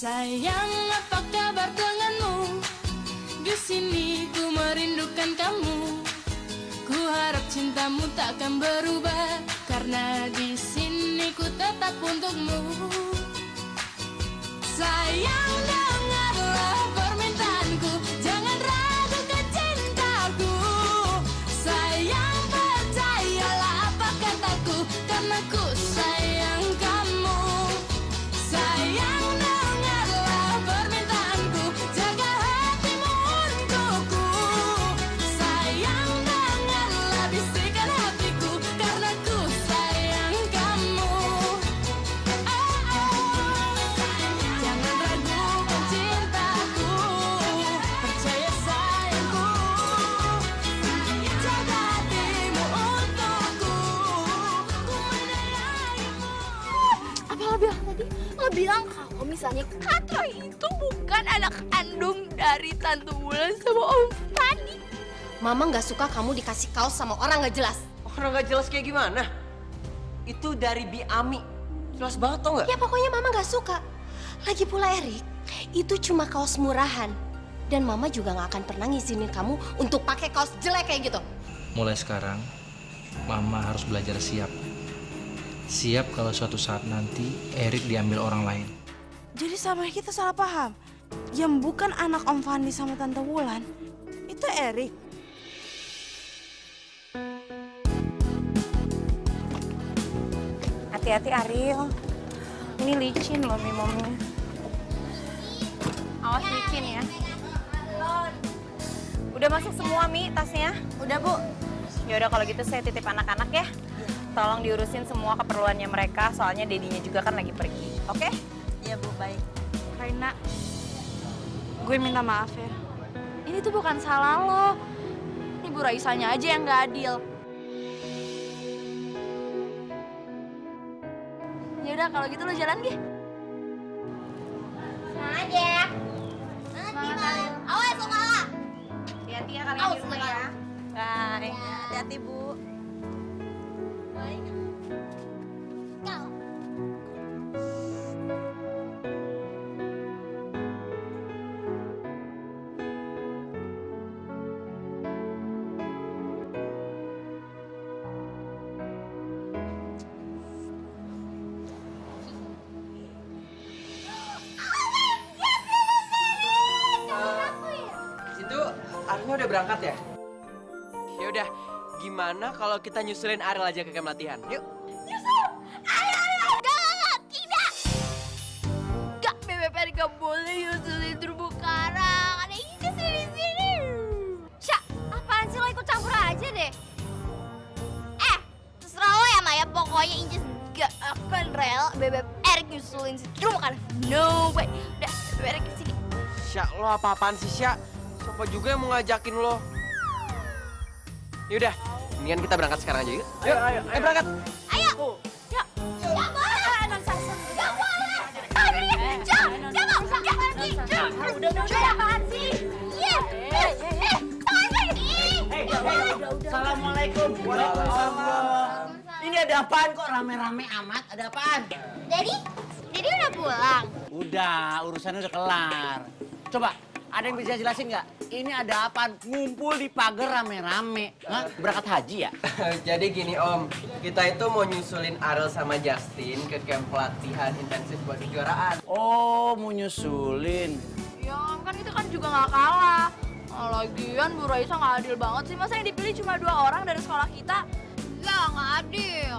Sayang, apa kabar denganmu? Di sini ku merindukan kamu. Ku harap cintamu takkan berubah, karena di sini ku tetap untukmu. Sayang, dengarlah permintaanku, jangan ragukan cintaku. Sayang, percayalah apa kataku, karena ku sayang kamu. Sayang, dengarlah permintaanku, jaga hatimu untukku. Sayang, dengarlah bisikan hatiku, karena ku sayang kamu. Jangan ragukan cintaku, percaya sayangku. Jaga hatimu untukku, ku menyayangimu. Apa lo bilang tadi? Lo bilang kalau misalnya Kak Troy itu bukan anak kandung dari Tante Wulan sama Om Fandi. Mama nggak suka kamu dikasih kaos sama orang nggak jelas. Orang nggak jelas kayak gimana? Itu dari Bi Ami. Jelas banget tau nggak? Ya pokoknya Mama nggak suka. Lagi pula Erik, itu cuma kaos murahan. Dan Mama juga nggak akan pernah ngizinin kamu untuk pakai kaos jelek kayak gitu. Mulai sekarang, Mama harus belajar siap. Siap kalau suatu saat nanti Erik diambil orang lain. Jadi sama kita salah paham. Yang bukan anak Om Fandi sama Tante Wulan, itu Erik. Hati-hati Ariel. Ini licin loh momnya. Awas licin ya. Udah masuk semua Mi tasnya? Udah Bu. Ya udah kalau gitu saya titip anak-anak ya. Tolong diurusin semua keperluannya mereka, soalnya dedinya juga kan lagi pergi. Oke? Iya Bu, baik. Raina, gue minta maaf ya. Ini tuh bukan salah lo. Ini Bu Raisanya aja yang gak adil. Ya udah kalau gitu lo jalan Gi. Semangat ya. Semangat Ariel. Awas lo kalah. Hati-hati ya kalian Awas di rumah lo ya. kalah. Bye. Hati-hati Bu. Kau. Itu Arielnya udah berangkat ya? Ya udah, gimana kalau kita nyusulin Ariel aja ke camp latihan? Yuk. Gak, Bebek Erik gak boleh nyusulin terumbu karang. Ada Inces di sini. Sya, apaan sih lo ikut campur aja deh. Terserah lo ya Maya. Pokoknya Inces gak akan rela Bebek Erik nyusulin si terumbu karang. No way. Udah, Bebek Erik kesini. Sya, lo apa-apaan sih Sya? Siapa juga yang mau ngajakin lo? Yaudah, mendingan kita berangkat sekarang aja yuk. Yuk, ayo, berangkat. Ayo. Yuk. Gak boleh. Gak boleh. Tadi, Jom. Jangan pergi. Jom. Udah. Apaan sih? Iya. Assalamualaikum. Waalaikumsalam. Ini ada apaan kok rame-rame amat? Ada apaan? Daddy udah pulang. Udah, urusannya udah kelar. Coba, ada yang bisa jelasin nggak? Ini ada apaan? Ngumpul di pagar rame-rame. Hah? Berangkat haji ya? Jadi gini Om, kita itu mau nyusulin Ariel sama Justin ke camp pelatihan intensif buat kejuaraan. Oh, mau nyusulin. Ya kan kita kan juga gak kalah. Lagian Bu Raisa gak adil banget sih. Masa yang dipilih cuma 2 orang dari sekolah kita? Ya, gak adil.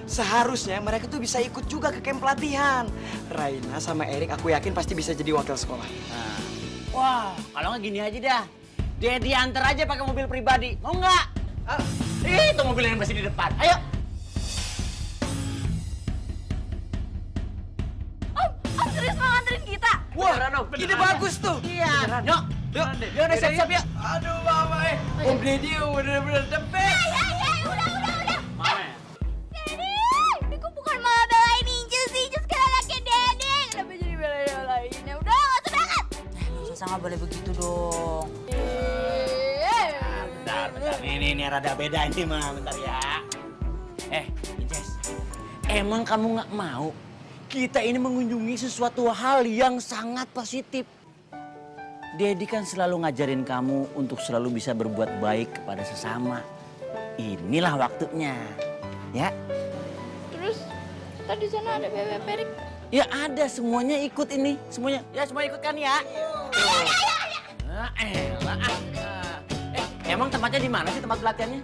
Seharusnya mereka tuh bisa ikut juga ke camp pelatihan. Raina sama Erik aku yakin pasti bisa jadi wakil sekolah. Nah. Wah, kalau nggak gini aja dah. Dedi antar aja pakai mobil pribadi. Mau nggak? Itu mobil yang masih di depan. Ayo. Om serius mau nganterin kita? Wah, ide bagus tuh. Iya. Yuk, yuk, yuk, udah siap-siap ya. Aduh, Mama, Om Deddy bener-bener the best. Udah. Mana? Daddy, ini kok bukan malah belain Inces sih. Inces kan anaknya Daddy. Kenapa jadi belain? Ya udah, gak usah berangkat. Susah nggak boleh begitu dong. Bentar. Ini rada beda ini mah, bentar ya. Inces, emang kamu nggak mau kita ini mengunjungi sesuatu hal yang sangat positif. Dedi kan selalu ngajarin kamu untuk selalu bisa berbuat baik kepada sesama. Inilah waktunya, ya. Terus tadi sana ada bebek Erik. Ya ada, semuanya ikut ini, semuanya. Ya semua ikut kan ya? Emang tempatnya di mana sih tempat pelatihannya?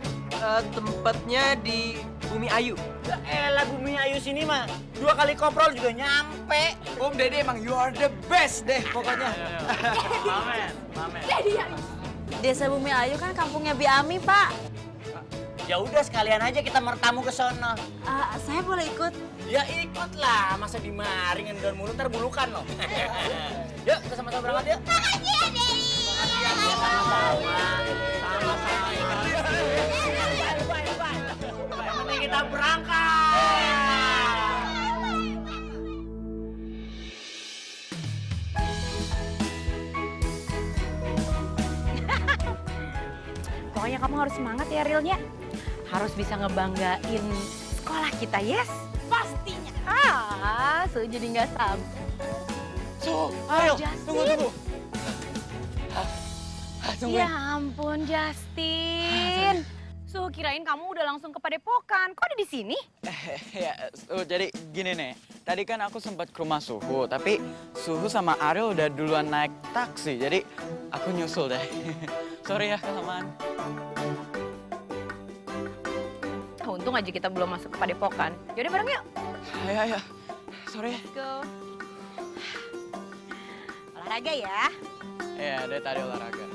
Tempatnya di Bumi Ayu. Ya elah, Bumi Ayu sini mah 2 kali koprol juga nyampe. Om Dede emang you are the best deh pokoknya. Amen, amen. Desa Bumi Ayu kan kampungnya Biami, Pak. Ya udah sekalian aja kita mertamu ke sono. Saya boleh ikut? Ya ikutlah, masa dimaringin daun mulut terbulukan loh. Yuk, kita sama-sama berangkat yuk. Makasih ya, Dedi. Makasih ya, sama-sama. Sama-sama. Yang penting kita berangkat. Pokoknya kamu harus semangat ya, Rilnya. Harus bisa ngebanggain sekolah kita, yes? Pastinya. So jadi nggak sabar. Ayo, Justin. tunggu. Tunggu. Ya ampun, Justin. Kirain kamu udah langsung ke Padepokan. Kok ada di sini? Ya, jadi gini nih. Tadi kan aku sempat ke rumah Suhu, tapi Suhu sama Ariel udah duluan naik taksi. Jadi aku nyusul deh. Sorry ya kelamaan. Untung aja kita belum masuk ke Padepokan. Yaudah bareng yuk. Ayo. Sorry ya. Let's go. Olahraga ya. Iya, dari tadi olahraga.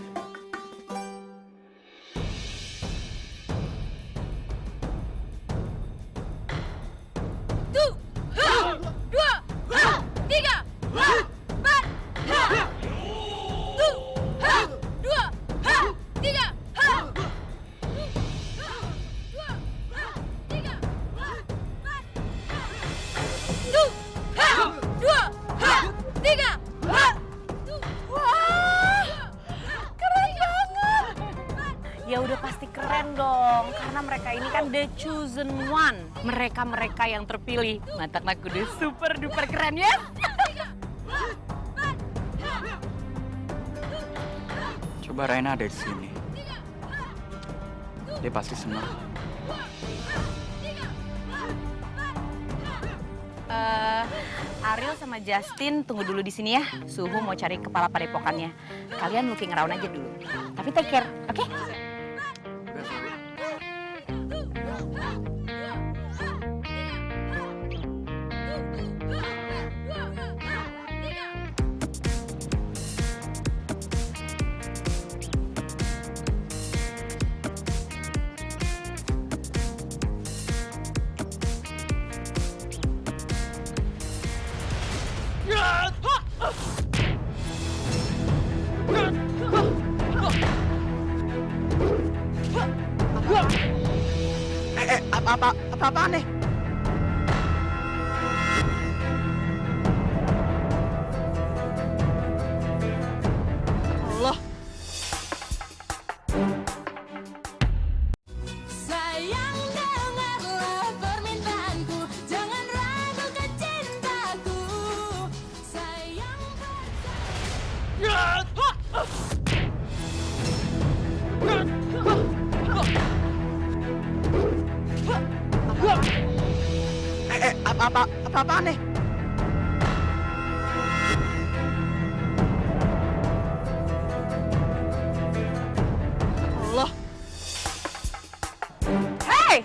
Ya udah pasti keren dong, karena mereka ini kan the chosen one. Mereka yang terpilih. Mata aku udah super duper keren ya. Coba Raina ada di sini. Dia pasti senang. Ariel sama Justin tunggu dulu di sini ya. Suhu mau cari kepala padepokannya. Kalian looking around aja dulu. Tapi take care, oke? Apa-apaan nih? Allah. Sayang, dengarlah permintaanku, jangan ragukan cintaku. Sayang, Apa-apaan nih? Allah. Hey!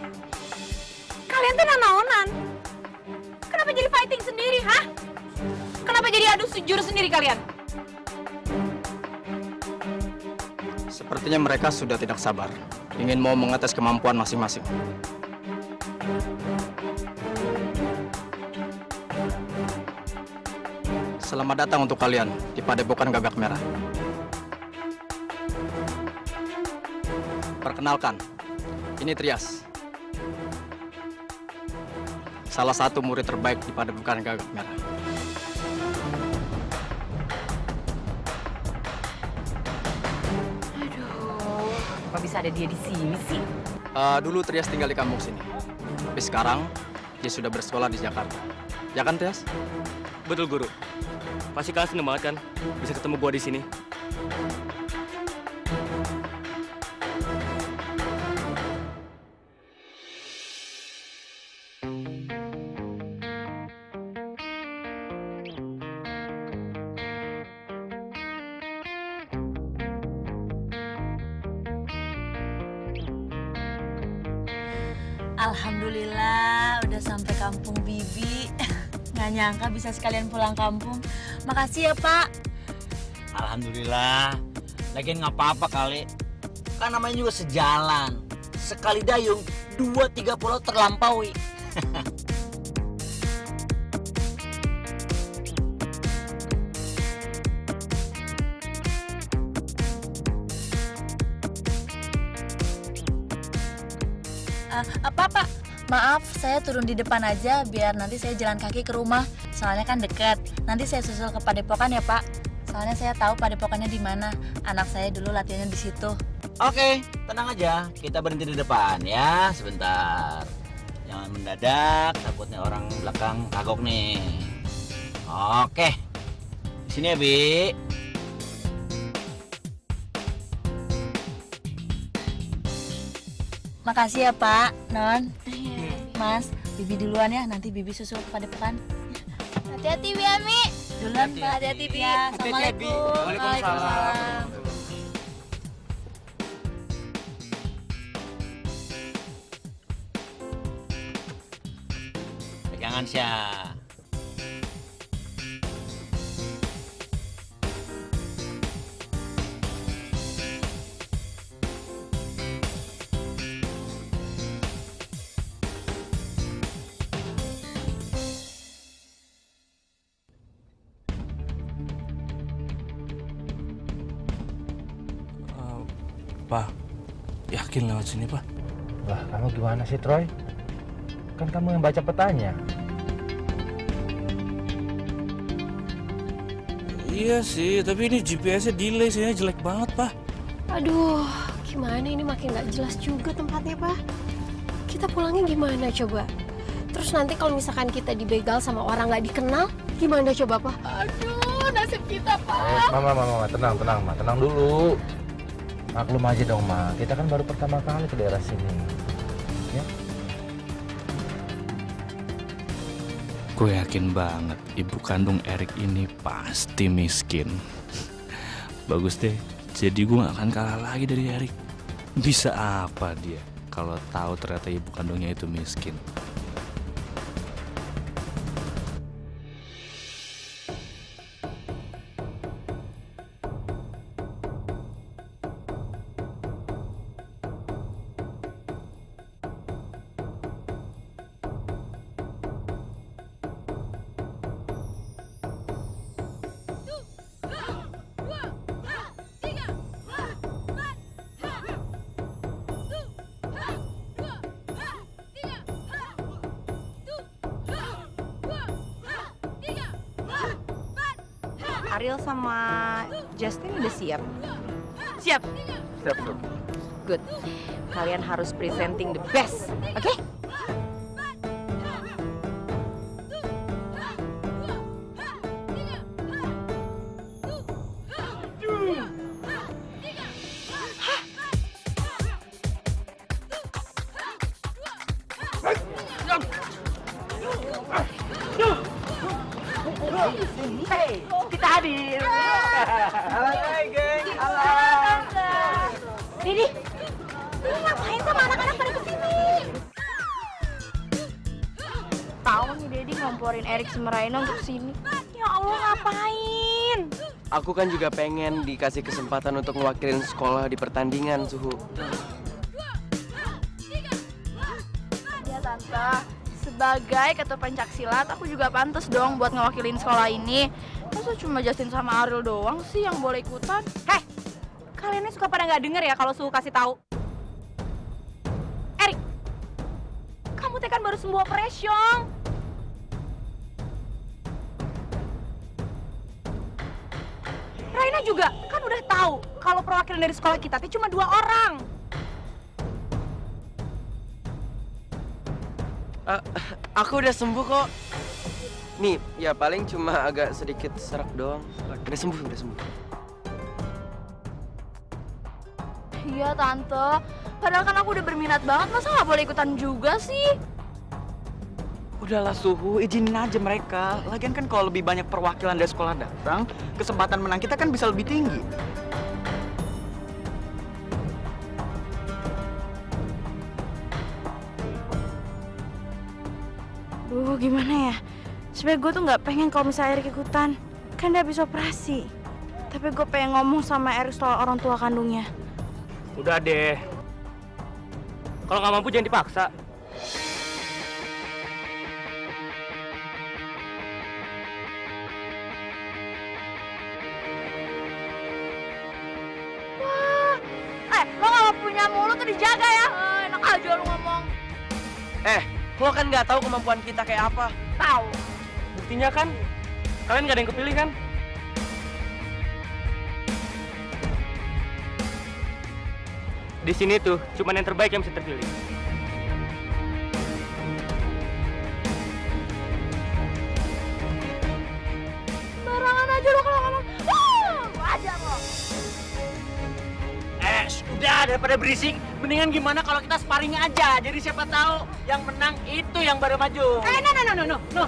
Kalian tuh naon-naonan? Kenapa jadi fighting sendiri, hah? Kenapa jadi adu jurus sendiri kalian? Sepertinya mereka sudah tidak sabar. Ingin mau mengetes kemampuan masing-masing. Selamat datang untuk kalian di Padepokan Gagak Merah. Perkenalkan, ini Trias. Salah satu murid terbaik di Padepokan Gagak Merah. Aduh, apa bisa ada dia di sini sih? Dulu Trias tinggal di kampung sini. Tapi sekarang dia sudah bersekolah di Jakarta. Ya kan, Tias? Betul, Guru. Pasti kalian seneng banget kan bisa ketemu gua di sini. Alhamdulillah udah sampai kampung Bibi. Nggak nyangka bisa sekalian pulang kampung. Makasih ya Pak. Alhamdulillah. Lagian nggak apa-apa kali. Kan namanya juga sejalan. Sekali dayung, 2-3 pulau terlampaui. Pak, maaf saya turun di depan aja biar nanti saya jalan kaki ke rumah. Soalnya kan deket. Nanti saya susul ke Padepokan ya Pak. Soalnya saya tahu Padepokannya di mana. Anak saya dulu latihannya di situ. Oke, tenang aja. Kita berhenti di depan ya, sebentar. Jangan mendadak, takutnya orang belakang kagok nih. Oke. Di sini ya, Bi. Makasih ya Pak, Non, Mas, Bibi duluan ya. Nanti Bibi susul ke Padepokan. Hati-hati Bi Ami. Duluan Pak, hati-hati Bi. Assalamualaikum. Waalaikumsalam. Pegangan Syah. Pak, yakin lewat sini, Pak? Lah, kamu gimana sih, Troy? Kan kamu yang baca petanya. Iya sih, tapi ini GPS-nya delay, sih jelek banget, Pak. Aduh, gimana ini makin nggak jelas juga tempatnya, Pak. Kita pulangnya gimana coba? Terus nanti kalau misalkan kita dibegal sama orang nggak dikenal, gimana coba, Pak? Aduh, nasib kita, Pak. Mama, tenang, Ma. Tenang dulu. Maklum aja dong, Ma. Kita kan baru pertama kali ke daerah sini. Ya? Gue yakin banget ibu kandung Erik ini pasti miskin. Bagus deh. Jadi gue gak akan kalah lagi dari Erik. Bisa apa dia kalau tahu ternyata ibu kandungnya itu miskin? Ariel sama Justin udah siap? Siap. Siap. Good. Kalian harus presenting the best, oke? Hey, kita hadir. Hai, geng. Didi, ini ngapain sama anak-anak pada kesini? Tahu nih Dedi ngomporin Erik sama Raina untuk sini. Ya Allah, ngapain? Aku kan juga pengen dikasih kesempatan untuk mewakilin sekolah di pertandingan, Suhu. Ya Tante, sebagai ketua pencaksilat aku juga pantas dong buat ngewakilin sekolah ini. Masa cuma Justin sama Ariel doang sih yang boleh ikutan? Hei, kalian ini suka pada nggak denger ya kalau Suhu kasih tahu? Erik, kamu teh kan baru sembuh operation. Raina juga kan udah tahu kalau perwakilan dari sekolah kita teh cuma 2 orang. Aku udah sembuh kok. Nih, ya paling cuma agak sedikit serak doang. Udah sembuh, udah sembuh. Iya tante, padahal kan aku udah berminat banget, masa nggak boleh ikutan juga sih? Udahlah Suhu, izinin aja mereka. Lagian kan kalau lebih banyak perwakilan dari sekolah datang, kesempatan menang kita kan bisa lebih tinggi. Duh, gimana ya? Sebenernya gue tuh nggak pengen kalau misalnya Erik ikutan, kan dia habis operasi. Tapi gue pengen ngomong sama Erik soal orang tua kandungnya. Udah deh. Kalau nggak mampu jangan dipaksa. Lo kalau punya mulut tuh dijaga ya. Enak aja lo ngomong. Lo kan nggak tahu kemampuan kita kayak apa. Tahu. Buktinya kan, kalian nggak ada yang kepilih kan? Di sini tuh, cuma yang terbaik yang bisa terpilih. Barangan aja lo kalau ngomong. Aja lo. Udah daripada berisik, mendingan gimana kalau kita sparring aja. Jadi siapa tahu yang menang itu yang baru maju. No.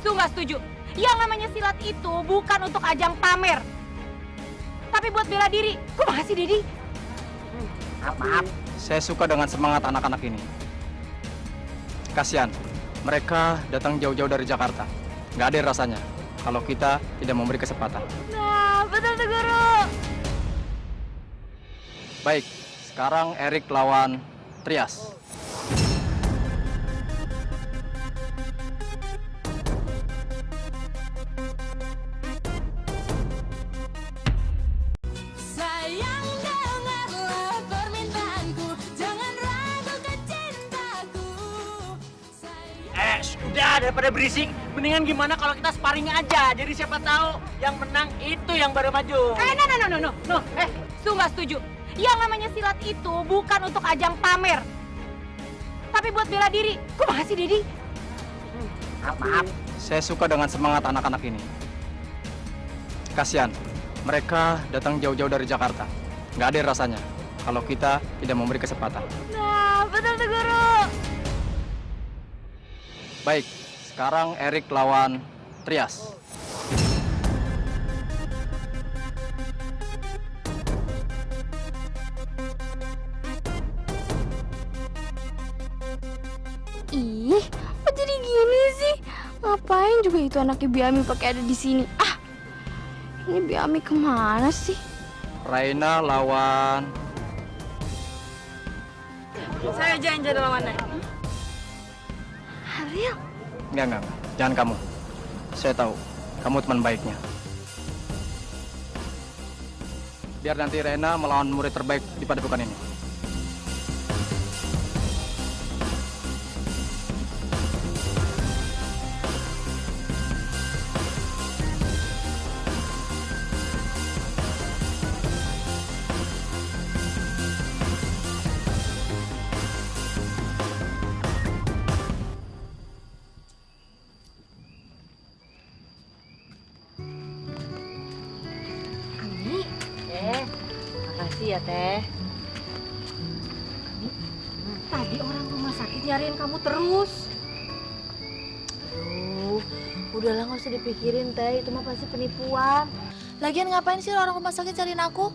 Su nggak setuju. Yang namanya silat itu bukan untuk ajang pamer. Tapi buat bela diri. Kok makasih, Dedi? Maaf. Saya suka dengan semangat anak-anak ini. Kasihan, mereka datang jauh-jauh dari Jakarta. Nggak ada rasanya kalau kita tidak memberi kesempatan. Nah, betul tuh guru. Baik, sekarang Erik lawan Trias. Sayang dengarlah permintaanku, jangan ragukan cintaku. Udah daripada berisik, mendingan gimana kalau kita sparring aja. Jadi siapa tahu yang menang itu yang baru maju. No. Su nggak setuju. Yang namanya silat itu bukan untuk ajang pamer. Tapi buat bela diri. Kok makasih, Dedi? Maaf. Saya suka dengan semangat anak-anak ini. Kasihan, mereka datang jauh-jauh dari Jakarta. Nggak ada rasanya kalau kita tidak memberi kesempatan. Nah, betul tuh guru. Baik, sekarang Erik lawan Trias. Ih, kok jadi gini sih? Ngapain juga itu anaknya Biami pakai ada di sini? Ini Biami kemana sih? Raina lawan Saya aja yang jadi lawannya. Ariel. Enggak. Jangan kamu. Saya tahu, kamu teman baiknya. Biar nanti Raina melawan murid terbaik di padepokan ini. Makasih ya, Teh. Tadi orang rumah sakit nyariin kamu terus. Udahlah nggak usah dipikirin, Teh. Itu mah pasti penipuan. Lagian ngapain sih orang rumah sakit cariin aku?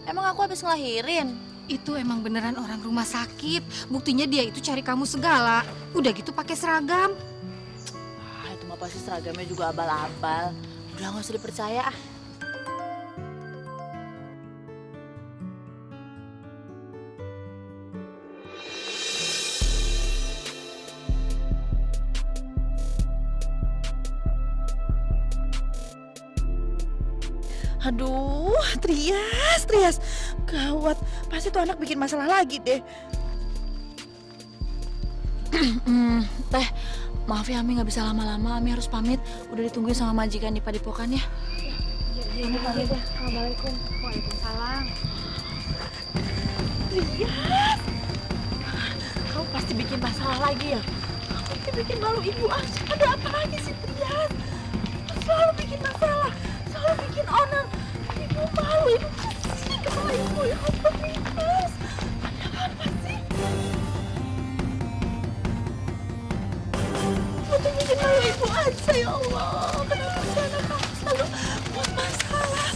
Emang aku habis ngelahirin? Itu emang beneran orang rumah sakit. Buktinya dia itu cari kamu segala. Udah gitu pakai seragam. Itu mah pasti seragamnya juga abal-abal. Udah nggak usah dipercaya ah. Aduh, Trias. Gawat, pasti tuh anak bikin masalah lagi deh. Teh, maaf ya Ami nggak bisa lama-lama. Ami harus pamit. Udah ditungguin sama majikan di padepokan ya. Iya, pamit ya. Assalamualaikum. Waalaikumsalam. Trias, kamu pasti bikin masalah lagi ya? Kamu bikin malu ibu aja. Ada apa lagi sih, Trias? bikin masalah, selalu bikin onar. Ibu malu, ibu pusing kepala ibu. Ya Allah, Mas. Ada apa sih? Untuk bikin malu ibu aja, ya Allah. Kenapa sih anak kamu selalu buat masalah?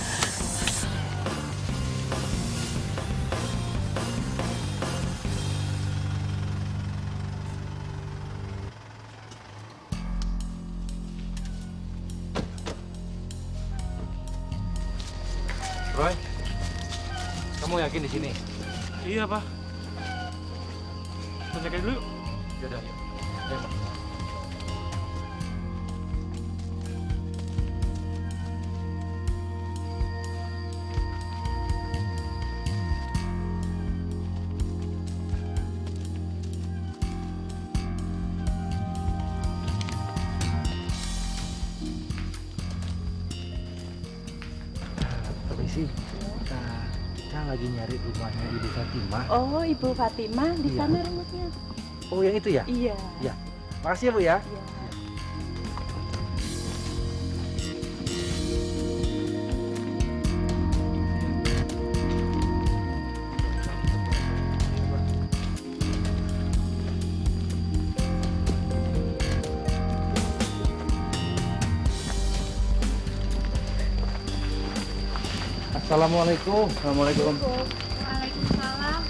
Roy, kamu yakin di sini? Iya, Pak. Kita cek dulu yuk. Yaudah, yuk. Ayo, Pak. Permisi, kita lagi nyari rumahnya Ibu Fatimah. Oh, Ibu Fatimah di Iya. sana rumahnya. Oh, yang itu ya? Iya. Ya. Makasih ya, Bu ya. Assalamualaikum. Assalamualaikum. Waalaikumsalam.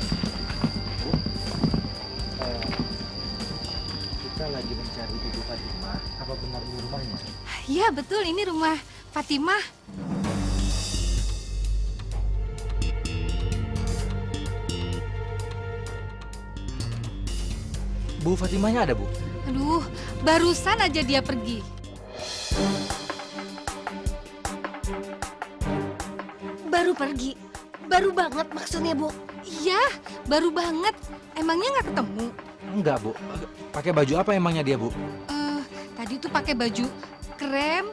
Kita lagi mencari Ibu Fatimah. Apa benar ini rumahnya? Iya betul, ini rumah Fatimah. Bu Fatimahnya ada, Bu? Aduh, barusan aja dia pergi. Baru pergi? Baru banget maksudnya, Bu? Iya, baru banget. Emangnya nggak ketemu? Enggak, Bu. Pakai baju apa emangnya dia, Bu? Tadi tuh pakai baju krem,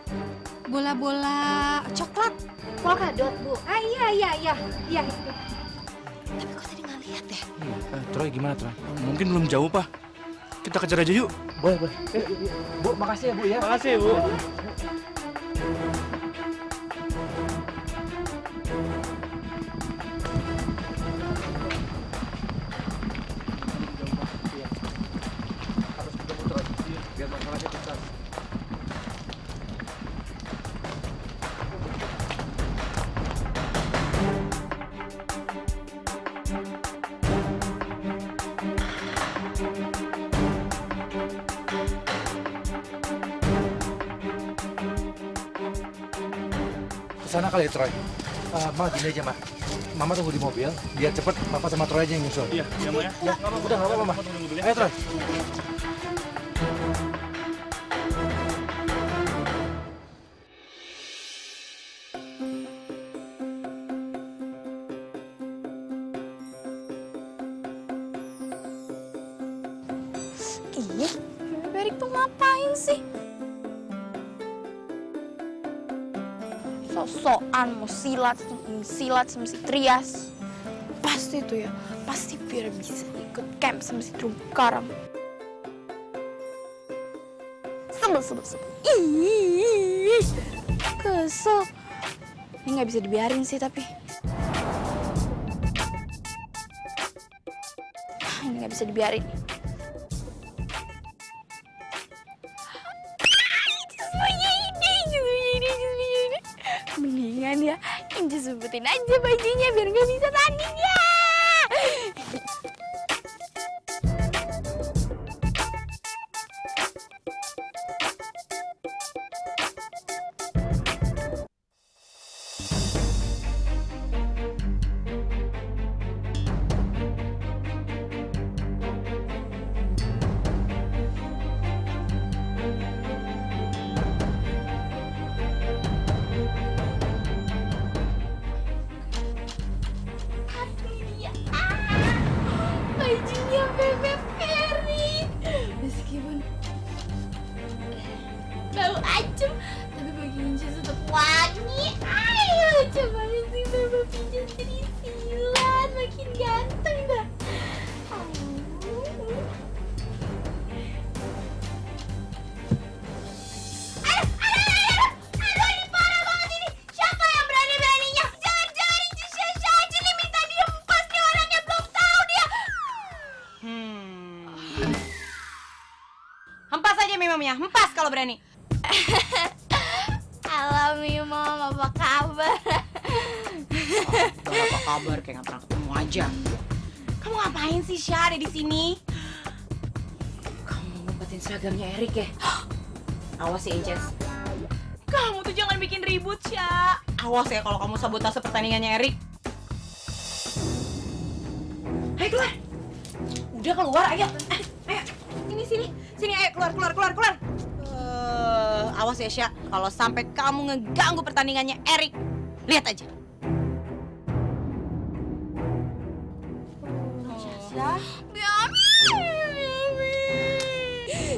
bola-bola coklat. Polkadot, Bu. Ah iya. Itu. Tapi kok tadi nggak lihat ya? Troy gimana, Troy? Mungkin belum jauh, Pak. Kita kejar aja yuk. Boleh, boleh. Bu, makasih ya, Bu ya. Makasih, Bu. Biar masalahnya tuntas. Kesana kali ya, Troy. Ma, gini aja, Ma. Mama tunggu di mobil, biar cepet Papa sama Troy aja yang nyusul. Iya, Ma ya. Ya, udah nggak apa-apa, Ma. Ayo, Troy. Iya, Erik tuh ngapain sih? Sok-sokan mau silat sama si Trias. Pasti tuh ya, pasti biar bisa ikut camp sama si Terumbu Karang. Sebel. Ih, kesel. Ini nggak bisa dibiarin sih tapi. Ini nggak bisa dibiarin. Mendingan ya, Inci sebutin aja bajunya biar nggak bisa tanding ya. salamnya. Hempas kalau berani. Halo Mimom, apa kabar? Gak apa kabar, kayak gak pernah ketemu aja. Kamu ngapain sih, Syah, ada di sini? Kamu ngumpetin seragamnya Erik ya? Awas ya, Inces. Kamu tuh jangan bikin ribut, Syah. Awas ya kalau kamu sabotase pertandingannya Erik. Ayo keluar. Udah keluar, ayo. Ayo. Sini, ayo keluar. Awas ya, Syah. Kalau sampai kamu ngeganggu pertandingannya Erik, lihat aja. Syah?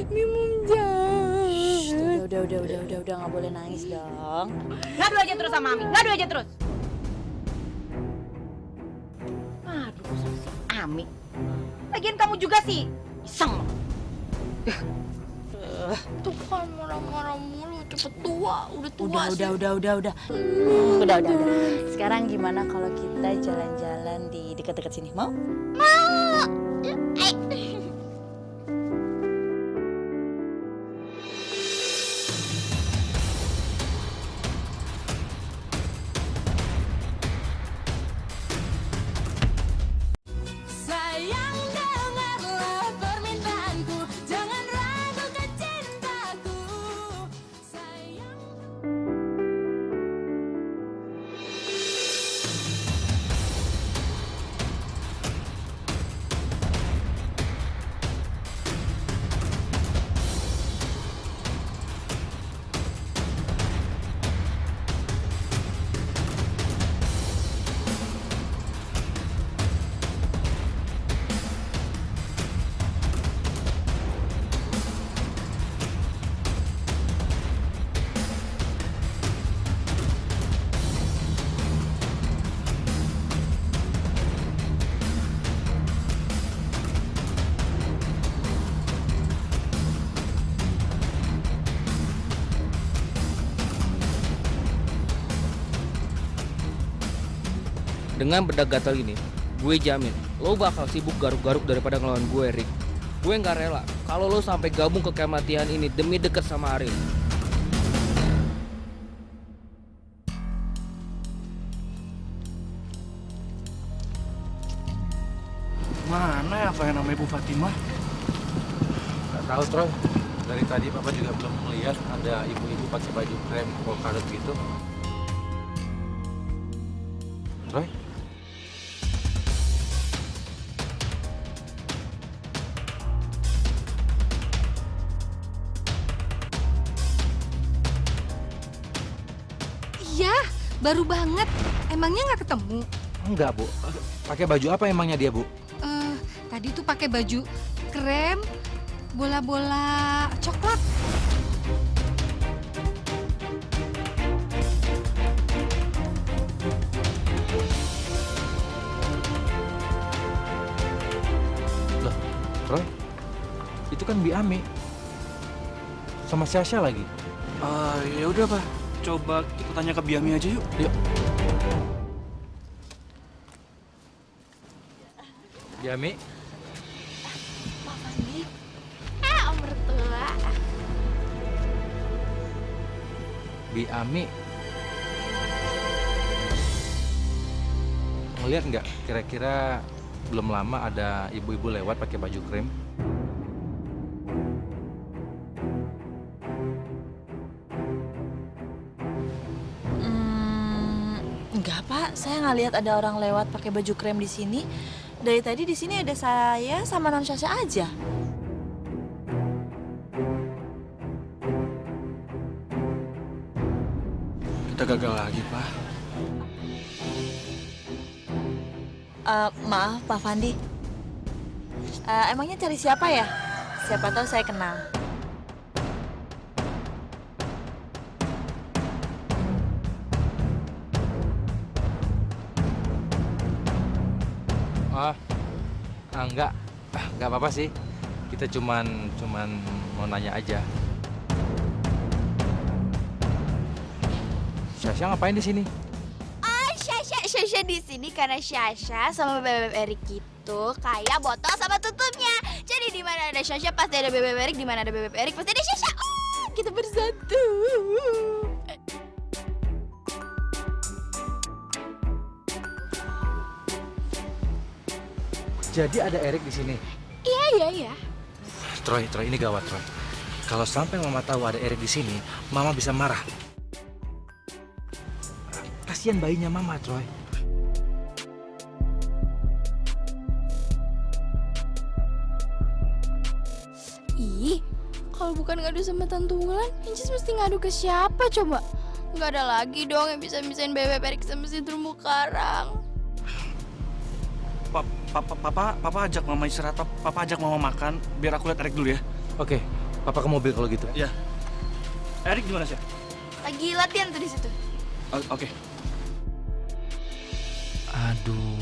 Mimum jahat. Udah nggak boleh nangis dong. Ngadu aja terus sama Ami, ngadu aja terus. Aduh, sama si Ami. Lagian kamu juga sih, iseng. Tuh kan marah-marah mulu, cepet tua, udah tua sih. Udah. Sekarang gimana kalau kita jalan-jalan di dekat-dekat sini? Mau? Mau. Sayang dengarlah permintaanku, jangan ragukan cintaku. Sayang. Dengan bedak gatal ini, gue jamin lo bakal sibuk garuk-garuk daripada ngelawan gue, Rick. Gue nggak rela kalau lo sampai gabung ke camp latihan ini demi deket sama Ariel. Mana ya apa yang namanya Bu Fatimah? Gak tahu, Troy. Dari tadi Papa juga belum melihat ada ibu-ibu pakai baju krem polkadot gitu. Troy? Iya, baru banget. Emangnya nggak ketemu? Enggak, Bu. Pakai baju apa emangnya dia, Bu? Tadi tuh pakai baju krem, bola-bola coklat. Loh, Troy? Itu kan Bi Ami. Sama Syasha lagi. Ya udah, Pak. Coba kita tanya ke Biami aja yuk. Yuk. Biami. Om mertua. Bi Ami. Ngeliat nggak kira-kira belum lama ada ibu-ibu lewat pakai baju krem? Enggak, Pak. Saya nggak lihat ada orang lewat pakai baju krem di sini. Dari tadi di sini ada saya sama Non Syasha aja. Kita gagal lagi, Pak. Maaf, Pak Fandi. Emangnya cari siapa ya? Siapa tahu saya kenal. Enggak apa-apa sih. Kita cuman mau nanya aja. Syasha ngapain di sini? Syasha di sini karena Syasha sama Beb Erik itu itu kayak botol sama tutupnya. Jadi di mana ada Sasha pasti ada Bebek Erik, di mana ada Bebek Erik pasti ada Sasha. Oh, kita bersatu. Jadi ada Erik di sini. Iya. Troy, ini gawat, Troy. Kalau sampai Mama tahu ada Erik di sini, Mama bisa marah. Kasihan bayinya Mama, Troy. Ih, kalau bukan ngadu sama Tante Wulan, Incis mesti ngadu ke siapa coba? Nggak ada lagi dong yang bisa misahin Bebek Erik sama si terumbu karang. Papa ajak Mama istirahat, Papa ajak Mama makan, biar aku lihat Erik dulu ya. Oke, Papa ke mobil kalau gitu. Iya. Erik di mana sih? Lagi latihan tuh di situ. Oke. Aduh,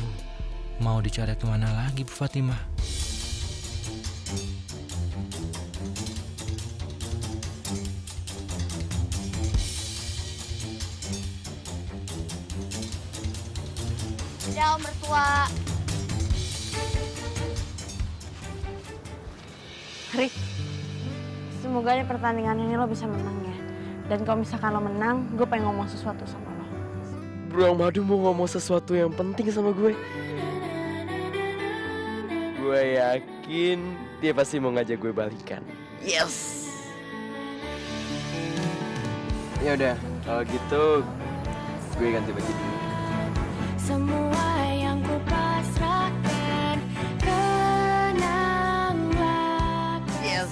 mau dicari kemana lagi Bu Fatimah? Dadah Om Mertua. Rik, semoga di pertandingan ini lo bisa menang ya. Dan kalau misalkan lo menang, gue pengen ngomong sesuatu sama lo. Bro Madu mau ngomong sesuatu yang penting sama gue. Gue yakin dia pasti mau ngajak gue balikan. Yes. Ya udah, kalau gitu gue ganti baju dulu. Semua yang ku pasrahkan, kenanglah. Yes.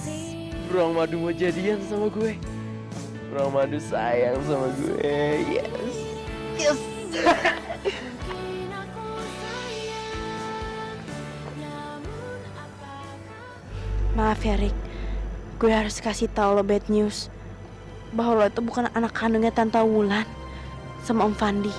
Bro Madu mau jadian sama gue. Bro Madu sayang sama gue. Yes. Yes. Maaf ya Rik, gue harus kasih tahu lo bad news. Bahwa lo itu bukan anak kandungnya Tante Wulan sama Om Fandi.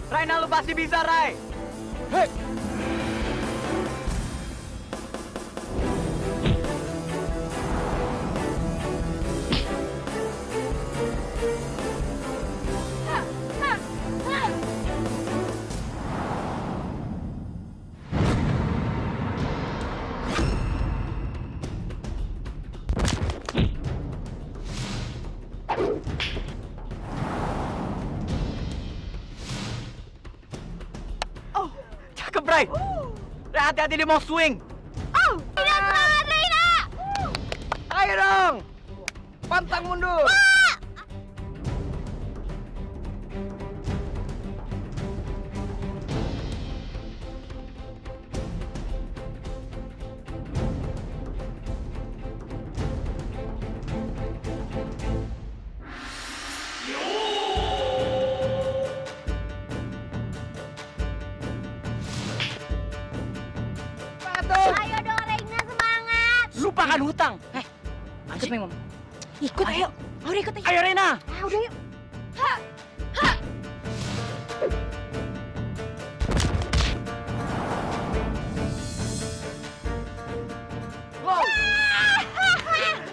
Raina, lu pasti bisa, Rai. Hei! Cakep, Rai. Hati-hati dia mau swing. Tidak semangat Reina. Ayo dong. Pantang mundur. Ayo dong Reina, semangat. Lupakan hutang. Ikut Mimom. Ikut ayo. Udah ikut aja. Ayo Rena. Udah yuk. Wow.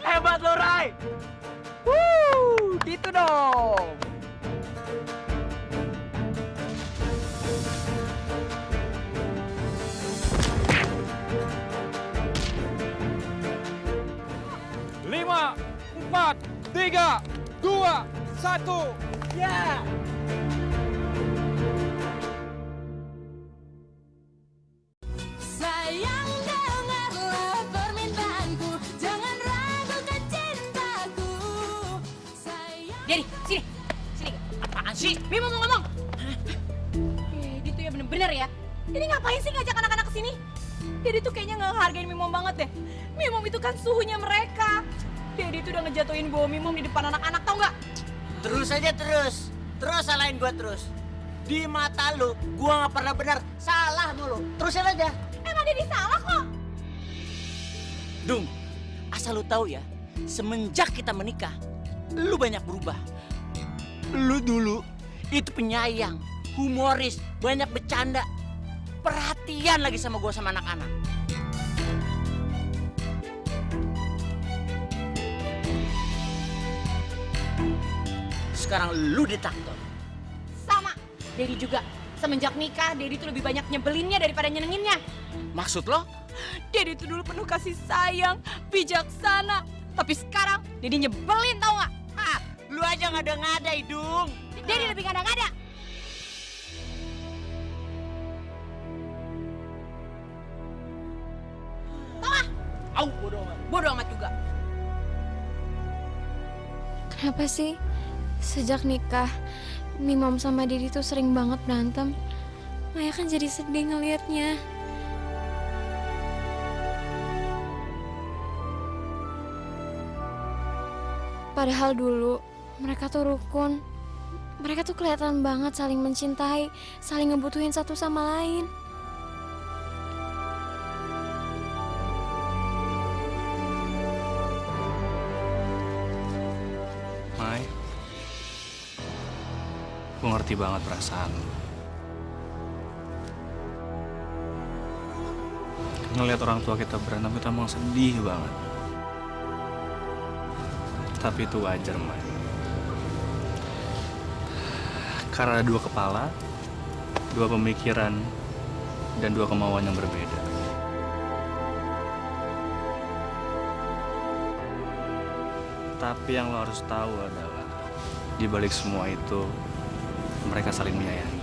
Hebat lo, Rai. Gitu dong. Lima, 4, 3, 2, 1. Ya. Sayang, dengarlah permintaanku, jangan ragukan cintaku. Dedi, sini. Sini. Apaan sih? Mimo mau ngomong. Dedi tuh ya bener-bener ya. Dedi ngapain sih ngajak anak-anak kesini? Dedi tuh kayaknya nggak ngehargain Mimom banget deh. Mimom itu kan suhunya mereka. Dedi tuh udah ngejatuhin bawa Mimom di depan anak-anak, tau nggak? Terus aja terus. Terus salahin gua terus. Di mata lu, gua nggak pernah benar, salah mulu. Terusin aja. Emang Dedi salah kok. Dung, asal lu tahu ya, semenjak kita menikah, lu banyak berubah. Lu dulu itu penyayang, humoris, banyak bercanda, perhatian lagi sama gua sama anak-anak. Sekarang lu ditaktор. Sama. Dedi juga. Semenjak nikah, Dedi tuh lebih banyak nyebelinnya daripada nyenenginnya. Maksud lo? Dedi tuh dulu penuh kasih sayang, bijaksana. Tapi sekarang, Dedi nyebelin tau gak? Ah, lu aja ngada-ngada, Dung. Dedi lebih ngada-ngada. Tau gak? Au, bodoh amat. Bodoh amat juga. Kenapa sih sejak nikah Mimom sama Dedi tuh sering banget berantem? Maya kan jadi sedih ngelihatnya. Padahal dulu mereka tuh rukun. Mereka tuh kelihatan banget saling mencintai, saling ngebutuhin satu sama lain. Mai, gue ngerti banget perasaan lu. Ngeliat orang tua kita berantem kita emang sedih banget. Tapi itu wajar, Mai. Karena ada dua kepala, dua pemikiran, dan dua kemauan yang berbeda. Tapi yang lo harus tahu adalah di balik semua itu mereka saling menyayangi.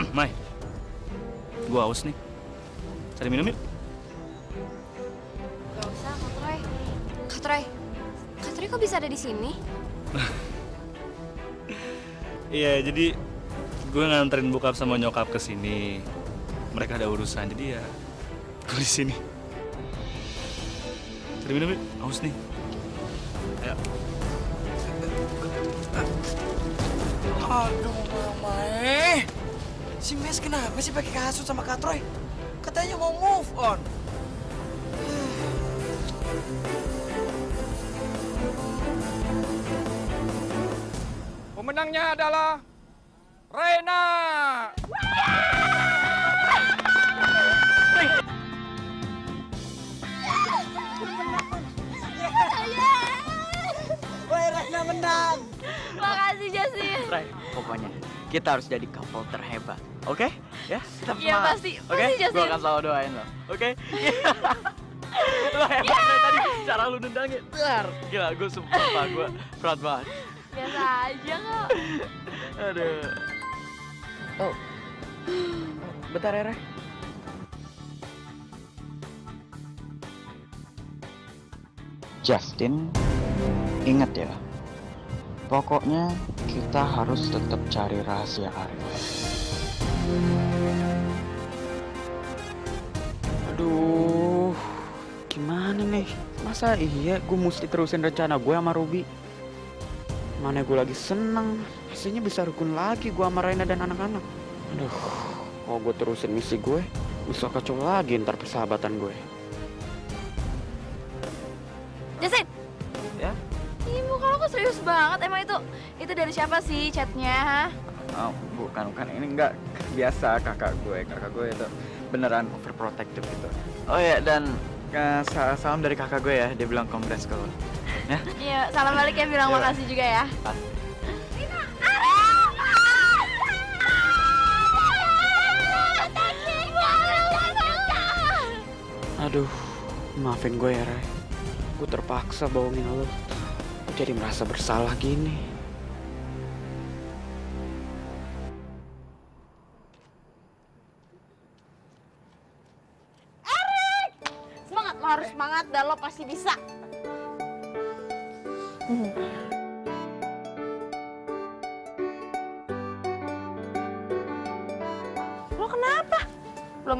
Mai, gua haus nih. Cari minum yuk. Gak usah, Kak Troy. Kak Troy, Kak Troy kok bisa ada di sini? Iya, jadi gue nganterin bokap sama nyokap ke sini. Mereka ada urusan, jadi ya gue di sini. Cari minum yuk, haus nih. Ayo. Aduh, Mama. Si Mes kenapa sih pakai kasut sama Kak Troy? Katanya mau move on. Pemenangnya adalah Rena. Woi, Rena menang. Makasih, Justin. Ray, pokoknya kita harus jadi couple terhebat, oke? Ya, tetap Iya, semangat. pasti. Oke, Pasti, Justin. gue akan selalu doain lo, oke? Lo hebat Ray, tadi cara lu nendangin. Gila, gue sumpah, gue proud banget. Biasa aja kok. Aduh. Oh, bentar ya, Ray. Justin, ingat ya, pokoknya kita harus tetap cari rahasia Ariel. Aduh, gimana nih? Masa iya gue mesti terusin rencana gue sama Ruby? Mana gue lagi seneng, pastinya bisa rukun lagi gue sama Raina dan anak-anak. Aduh, kalau gue terusin misi gue, bisa kacau lagi ntar persahabatan gue. Justin. Ya? Ih, muka lo kok serius banget. Emang itu dari siapa sih chatnya? Oh, bukan. Ini enggak biasa kakak gue itu beneran overprotective gitu. Oh ya, dan salam dari kakak gue ya, dia bilang congrats ke lo. Ya? Iya, salam balik ya, bilang Iya. makasih juga ya. Aduh, maafin gue ya, Ray. Gue terpaksa bohongin lo. Gue jadi merasa bersalah gini. Semangat, lo harus semangat dan lo pasti bisa.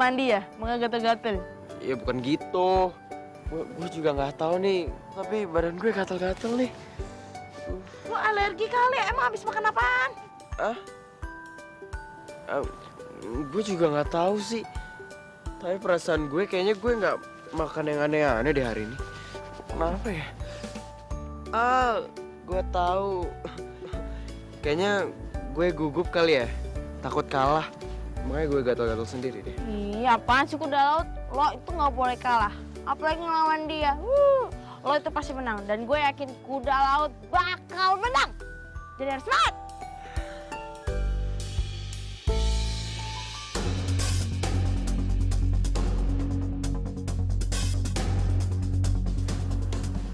mandi ya? Mau gatel-gatel? Ya bukan gitu. Gue juga nggak tahu nih. Tapi badan gue gatel-gatel nih. Lu alergi kali, emang habis makan apaan? Gue juga nggak tahu sih. Tapi perasaan gue kayaknya gue nggak makan yang aneh-aneh di hari ini. Kenapa ya? Gue tahu. Kayaknya gue gugup kali ya. Takut kalah. Makanya gue gatal-gatal sendiri deh. Iya, apaan sih kuda laut? Lo itu nggak boleh kalah. Apalagi ngelawan dia. Lo itu pasti menang. Dan gue yakin kuda laut bakal menang. Jadi harus semangat.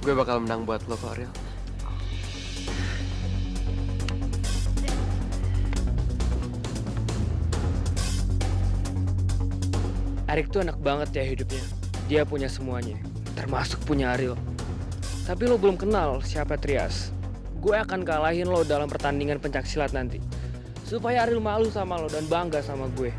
Gue bakal menang buat lo kok, Ariel. Erik tuh enak banget ya hidupnya. Dia punya semuanya, termasuk punya Ariel. Tapi lo belum kenal siapa Trias. Gue akan kalahin lo dalam pertandingan pencaksilat nanti. Supaya Ariel malu sama lo dan bangga sama gue.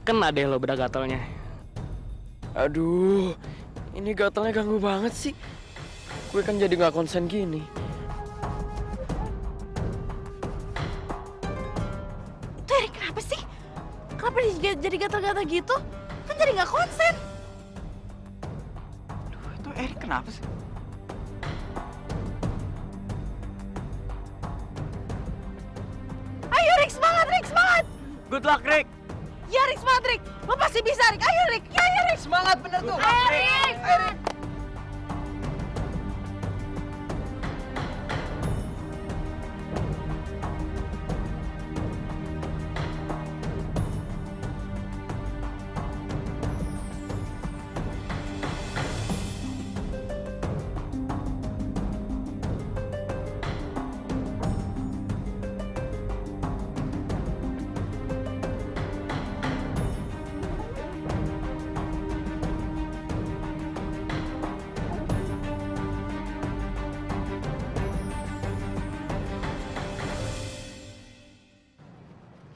Kena deh lo bedak gatalnya. Aduh, ini gatalnya ganggu banget sih. Gue kan jadi nggak konsen gini. Tuh Erik kenapa sih? Kenapa dia jadi gatal-gatal gitu? Kan jadi nggak konsen. Duh, itu Erik kenapa sih? Ayo Rik, semangat Rik, semangat! Good luck, Rick! Ya Rik, semangat Rik! Lo pasti bisa Rik, ayo Rik! Ya Rik! Semangat bener tuh! Ayo Rik!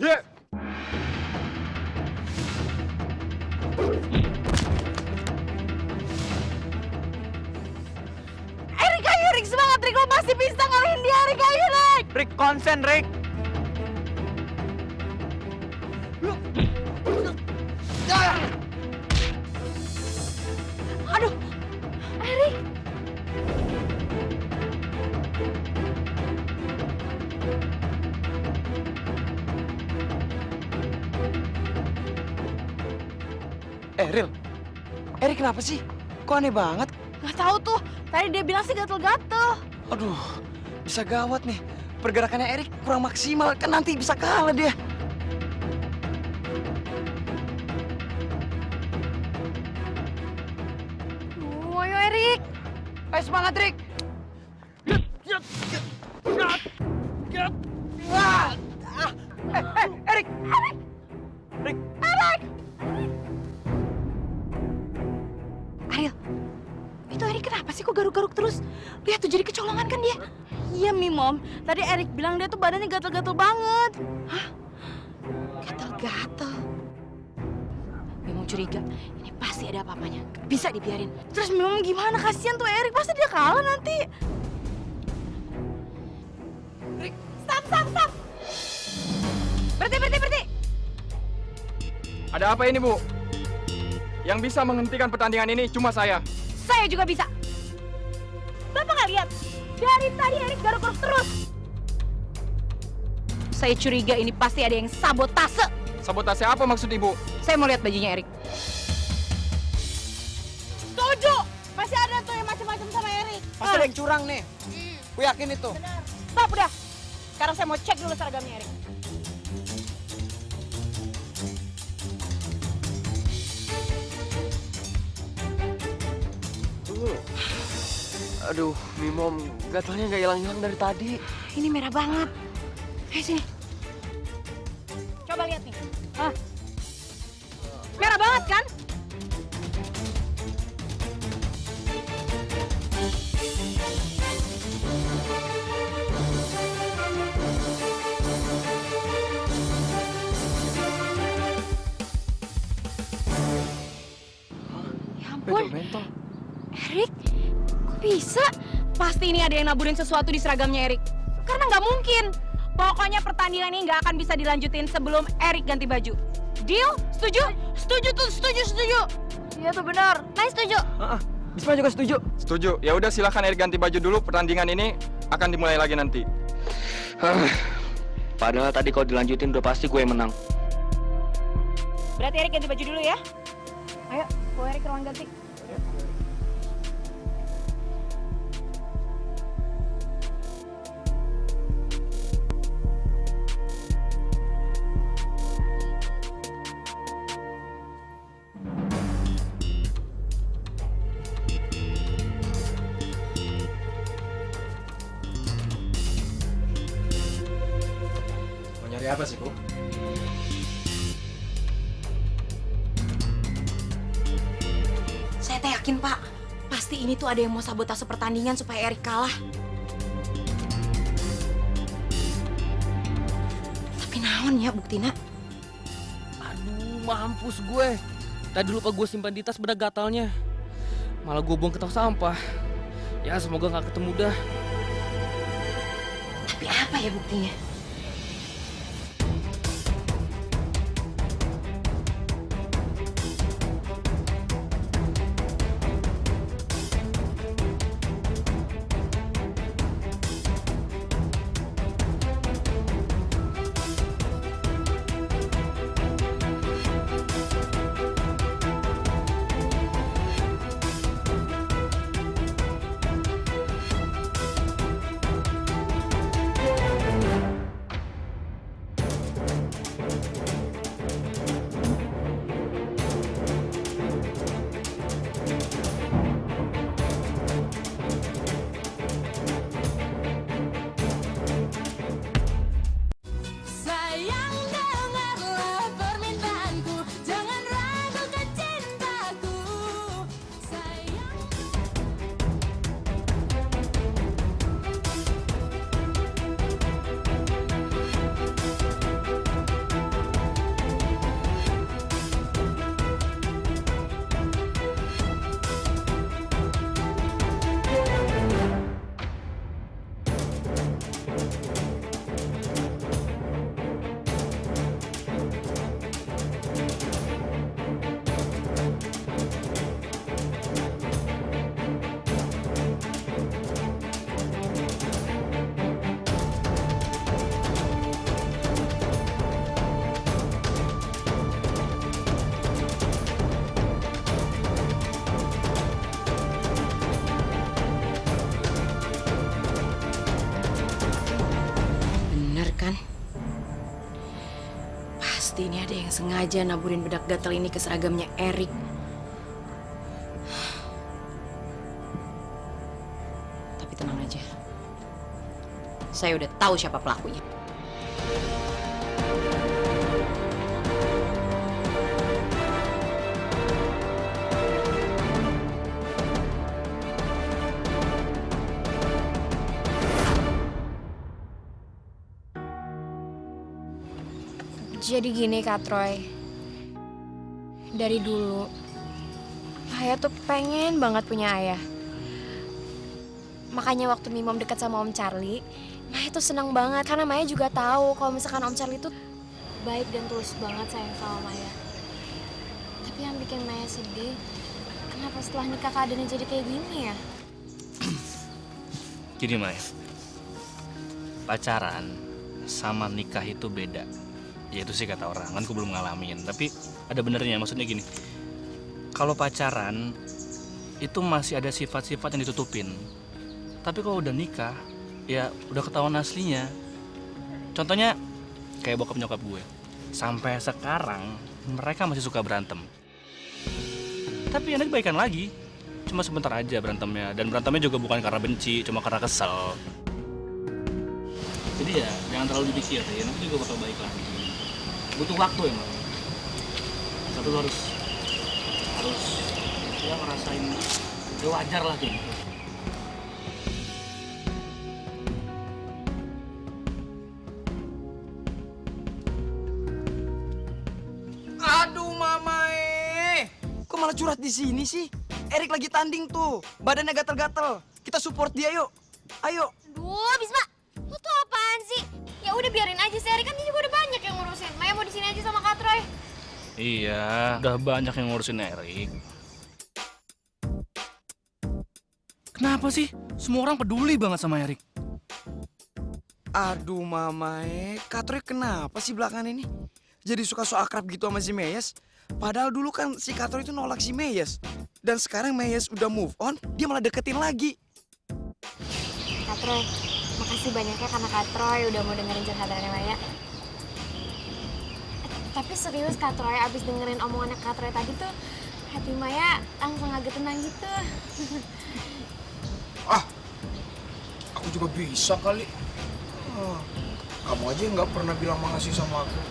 Yeah! Erik, ayo Rik, semangat Rik! Lo pasti bisa ngalahin dia Rik, ayo Rik! Rick, konsen, Rick! Aduh, Erik! Ril, Erik kenapa sih? Kok aneh banget? Gak tahu tuh, tadi dia bilang sih gatel-gatel. Aduh, bisa gawat nih. Pergerakannya Erik kurang maksimal, kan nanti bisa kalah dia. Ayo Erik! Ayo semangat, Rick! Erik! Rick! Erik! Ariel, itu Erik kenapa sih kok garuk-garuk terus? Lihat tuh jadi kecolongan kan dia? Iya Mi Mom, tadi Erik bilang dia tuh badannya gatel-gatel banget. Hah? Gatel-gatel? Mi Mom curiga, ini pasti ada apa-apanya. Bisa dibiarin. Terus Mi Mom gimana? Kasian tuh Erik, pasti dia kalah nanti. Rick, stop! Berhenti! Ada apa ini, Bu? Yang bisa menghentikan pertandingan ini cuma saya. Saya juga bisa. Bapak nggak lihat? Dari tadi Erik garuk-garuk terus. Saya curiga ini pasti ada yang sabotase. Sabotase apa maksud Ibu? Saya mau lihat bajunya Erik. Setuju. Masih ada tuh yang macam-macam sama Erik. Pasti ada yang curang nih. Gue yakin itu. Stop udah. Sekarang saya mau cek dulu seragamnya Erik. Aduh, Mi Mom, gatalnya nggak hilang-hilang dari tadi. Ini merah banget. Ayo sini. Coba lihat nih. Hah? Erik, kok bisa? Pasti ini ada yang naburin sesuatu di seragamnya Erik. Karena nggak mungkin. Pokoknya pertandingan ini nggak akan bisa dilanjutin sebelum Erik ganti baju. Deal? Setuju? Setuju. Iya tuh benar. Main setuju. Bisma juga setuju. Setuju. Ya udah silakan Erik ganti baju dulu. Pertandingan ini akan dimulai lagi nanti. Padahal tadi kalau dilanjutin udah pasti gue yang menang. Berarti Erik ganti baju dulu ya. Ayo, bawa Erik ke ruang ganti. Mau nyari apa sih, Bu? Saya teh yakin, Pak. Pasti ini tuh ada yang mau sabotase pertandingan supaya Erik kalah. Tapi naon ya buktina? Aduh, mampus gue. Tadi lupa gue simpan di tas bedak gatalnya. Malah gue buang ke tong sampah. Ya semoga nggak ketemu dah. Tapi apa ya buktinya? Sayang dengarlah permintaanku, jangan ragukan cintaku. Sayang. Bener kan? Pasti ini ada yang sengaja naburin bedak gatal ini ke seragamnya Erik. Tapi tenang aja. Saya udah tahu siapa pelakunya. Jadi gini Kak Troy, dari dulu Maya tuh pengen banget punya ayah. Makanya waktu Mimom deket sama Om Charlie, Maya tuh seneng banget karena Maya juga tahu kalau misalkan Om Charlie tuh baik dan tulus banget sayang sama Maya. Tapi yang bikin Maya sedih, kenapa setelah nikah keadaannya jadi kayak gini ya? Gini Maya, pacaran sama nikah itu beda. Ya itu sih kata orang, kan gue belum ngalamin. Tapi ada benernya, maksudnya gini. Kalau pacaran, itu masih ada sifat-sifat yang ditutupin. Tapi kalau udah nikah, ya udah ketahuan aslinya. Contohnya, kayak bokap nyokap gue. Sampai sekarang, mereka masih suka berantem. Tapi enak baikan lagi. Cuma sebentar aja berantemnya. Dan berantemnya juga bukan karena benci, cuma karena kesel. Jadi ya, jangan terlalu dipikirin, nanti juga bakal baik lagi. Butuh waktu emang. Tapi lo harus ya ngerasain, ya wajar lah gitu. Aduh mama kok malah curhat di sini sih? Erik lagi tanding tuh. Badannya gatel-gatel. Kita support dia yuk. Ayo. Duh, Bisma, lu tuh apaan sih? Ya udah biarin aja si Erik, kan dia juga udah banyak yang ngurusin. Maya mau di sini aja sama Kak Troy. Iya, udah banyak yang ngurusin Erik. Kenapa sih? Semua orang peduli banget sama Erik. Aduh Mama, Kak Troy kenapa sih belakangan ini? Jadi suka so akrab gitu sama si Meyes. Padahal dulu kan si Kak Troy itu nolak si Meyes. Dan sekarang Meyes udah move on, dia malah deketin lagi. Kak Troy, makasih banyaknya karena Kak Troy udah mau dengerin curhatannya Maya. Tapi serius Kak Troy, abis dengerin omongannya Kak Troy tadi tuh, hati Maya langsung agak tenang gitu. Aku juga bisa kali. Kamu aja nggak pernah bilang makasih sama aku.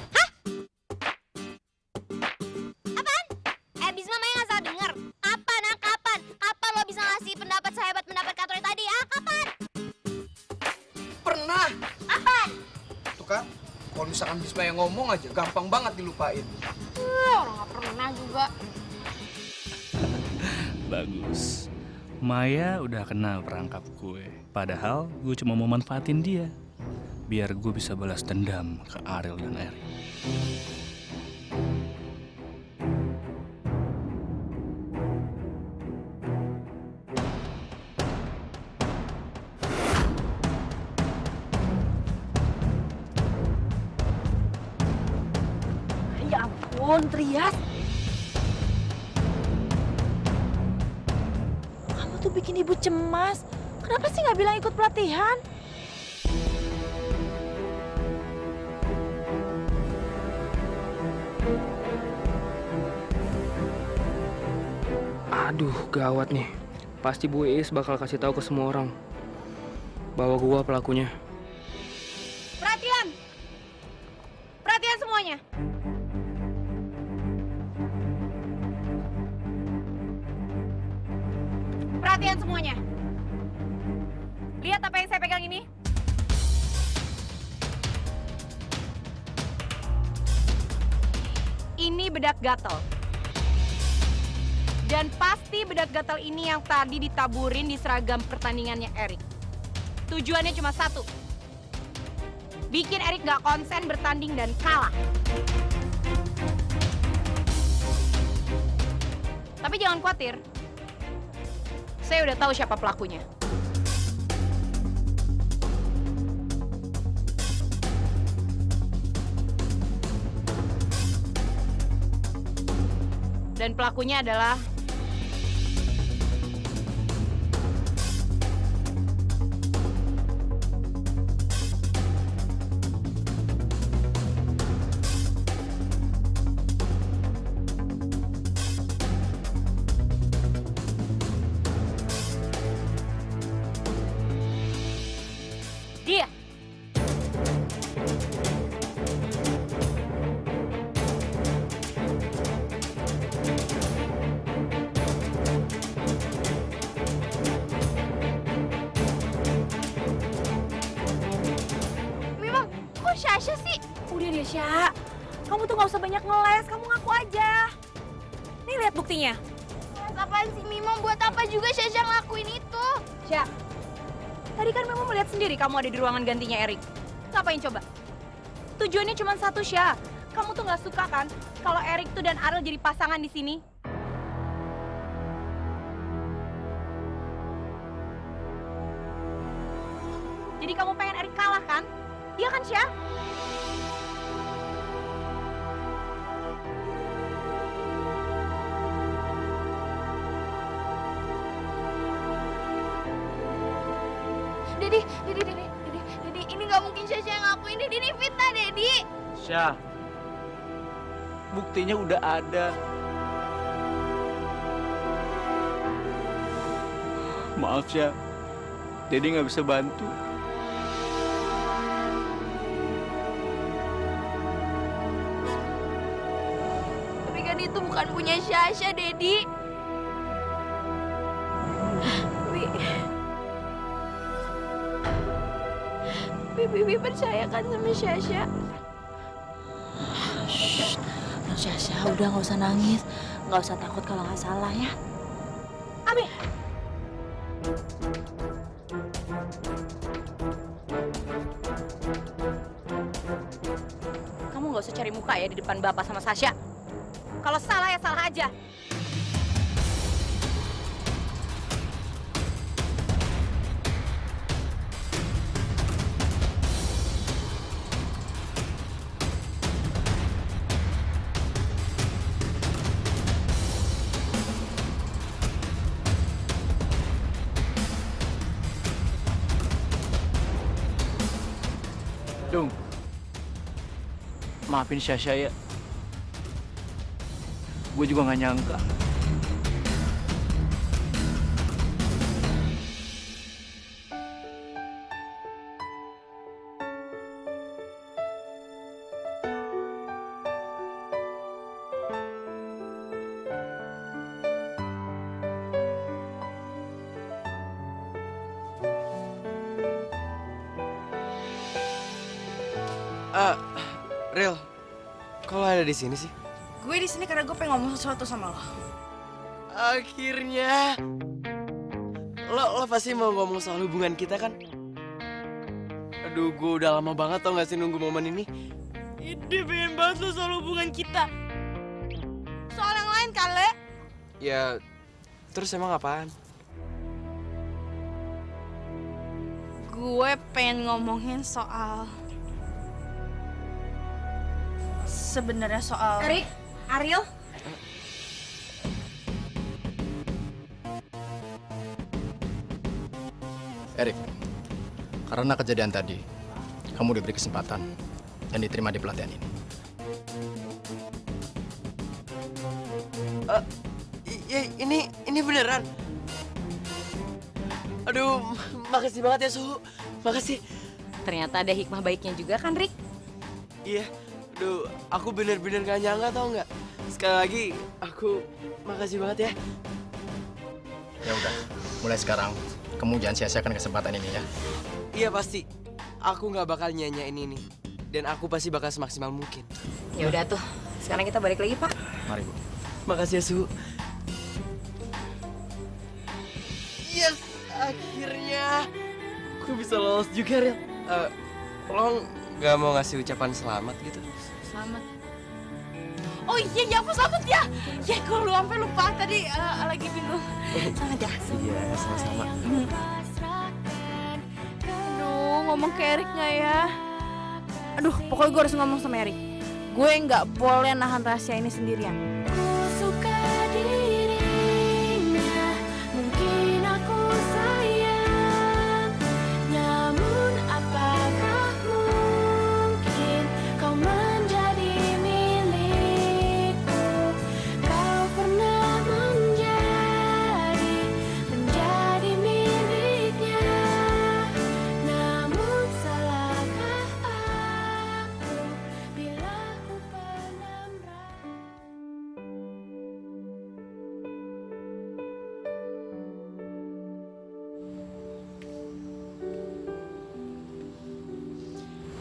Bisma, Maya nggak salah denger. Kapan, kapan? Kapan lo bisa ngasih pendapat sehebat pendapat Kak Troy tadi, Kapan? Pernah. Kapan? Tuh kan, kalau misalkan Bisma yang ngomong aja, gampang banget dilupain. Orang nggak pernah juga. Bagus. Maya udah kenal perangkap gue. Padahal gue cuma mau manfaatin dia. Biar gue bisa balas dendam ke Ariel dan Erik. Ya ampun, Trias. Kamu tuh bikin ibu cemas. Kenapa sih nggak bilang ikut pelatihan? Aduh, gawat nih. Pasti Bu Iis bakal kasih tahu ke semua orang bahwa gua pelakunya. Perhatian! Perhatian semuanya! Perhatian semuanya! Lihat apa yang saya pegang ini? Ini bedak gatal. Dan pasti bedak gatal ini yang tadi ditaburin di seragam pertandingannya Erik. Tujuannya cuma satu. Bikin Erik gak konsen bertanding dan kalah. Tapi jangan khawatir. Saya udah tahu siapa pelakunya. Dan pelakunya adalah dia. Memang, kok Sasha sih? Udah deh, Sya. Kamu tuh gak usah banyak ngeles, kamu ngaku aja. Nih, lihat buktinya. Apaan sih Mimo? Buat apa juga Sasha ngelakuin itu? Sya, tadi kan Memo melihat sendiri kamu ada di ruangan gantinya Erik. Ngapain coba? Tujuannya cuma satu, Sya. Kamu tuh nggak suka kan kalau Erik tuh dan Ariel jadi pasangan di sini? Jadi kamu pengen Erik kalah kan? Iya kan, Sya? Dedi, ini nggak mungkin Sasha yang ngakuin. Dedi, ini fitnah, Dedi. Syah, buktinya udah ada. Maaf Syah, Dedi nggak bisa bantu. Tapi kan itu bukan punya Sasha, Dedi. Bibi percaya kan sama Sasha? Shh, Sasha, udah nggak usah nangis, nggak usah takut kalau nggak salah ya. kami. Kamu nggak usah cari muka ya di depan Bapak sama Sasha. Kalau salah ya salah aja. Dung, maafin Sasha ya. Gue juga gak nyangka. Real, kok lo ada di sini sih? Gue di sini karena gue pengen ngomong sesuatu sama lo. Akhirnya, lo pasti mau ngomong soal hubungan kita kan? Aduh, gue udah lama banget tau gak sih nunggu momen ini. Ide pengen banget lo soal hubungan kita. Soal yang lain kali. Ya, terus emang apaan? Gue pengen ngomongin soal... Sebenarnya soal... Erik, Ariel. Erik, karena kejadian tadi, kamu diberi kesempatan dan diterima di pelatihan ini. Ini beneran? Aduh, makasih banget ya Suhu. Makasih. Ternyata ada hikmah baiknya juga kan, Rik? Iya. Aduh, aku bener-bener gak nyangka tau nggak? Sekali lagi, aku makasih banget ya. Ya udah, mulai sekarang kamu jangan sia-siakan kesempatan ini ya. Iya pasti. Aku nggak bakal nyanyain ini. Dan aku pasti bakal semaksimal mungkin. Ya udah tuh, sekarang kita balik lagi, Pak. Mari, Bu. Makasih ya, Suhu. Yes, akhirnya aku bisa lolos juga, Ril. Lo nggak mau ngasih ucapan selamat gitu? Selamat. Oh iya, ya aku selamat ya. Ya gue sampai lupa tadi lagi bingung. Selamat ya. Iya, sama-sama. Aduh, ngomong ke Erik nggak ya? Aduh, pokoknya gue harus ngomong sama Erik. Gue nggak boleh nahan rahasia ini sendirian. Suka dirinya, mungkin aku sayang. Namun apakah mungkin kau menjadi milikku? Kau pernah menjadi miliknya. Namun salahkah aku bila ku penamrah?